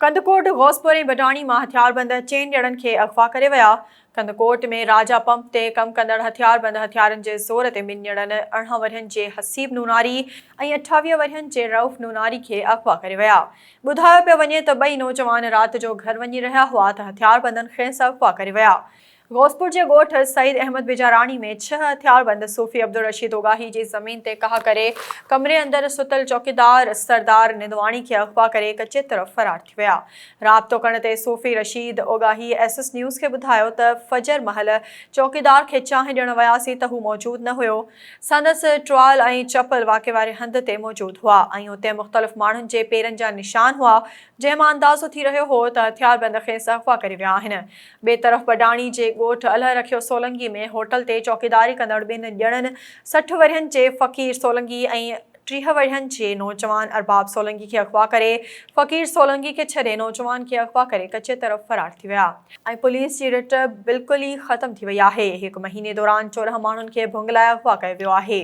कंदकोट गौसपुर ऐं बटाणी मां हथियारबंद चइनि ॼणनि खे अगवा करे विया। कंदकोट में राजा पंप ते कम कंदड़ हथियारबंद हथियारनि जे ज़ोर ते ॿिनि ॼणनि 18 वरियनि जे हसीब नूनारी ऐं 28 वरियनि जे रऊफ़ नूनारी खे अगवा करे विया। ॿुधायो पियो वञे त ॿई नौजवान राति जो घर वञी रहिया हुआ त हथियारबंदनि खेसि अगवा करे विया। गौसपुर के ॻोठ सईद अहमद बिजाराणी में 6 हथियारबंद सूफ़ी अब्दुल रशीद ओगाही की ज़मीन ते कहा करे कमरे अंदर सुतल चौकीदार सरदार निंदवाणी के अगवा करे कच्चे तरफ़ फरार थी विया। राब्तो करण ते सूफ़ी रशीद ओगाही एसएस न्यूज़ के बुधायो त फजर महल चौकीदार के चांहि ॾियण वियासीं त हू मौजूद न हुयो। संदसि ट्रॉल ऐं चप्पल वाके वारे हंध ते मौजूद हुआ ऐं उते मुख़्तलिफ़ माण्हुनि जे पेरनि जा निशान हुआ, जंहिंमां अंदाज़ो थी रहियो हो त हथियारबंद खेसि अगवा करे विया आहिनि। ॿिए तरफ़ बडाणी जे ॻोठ अलह रखियो सोलंगी में होटल ते चौकीदारी कंदड़ ॿिनि ॼणनि 60 वरियनि जे फ़कीर सोलंगी ऐं 30 वरियनि जे नौजवान अरबाब सोलंगी खे अगवा करे फ़कीर सोलंगी के छॾे नौजवान खे अगवा करे कच्चे तरफ़ फरार थी विया ऐं पुलिस जी रिट बिल्कुल ई ख़त्म थी वई आहे। 1 महीने दौरान 14 माण्हुनि खे भुंगलाए अगवा कयो वियो आहे।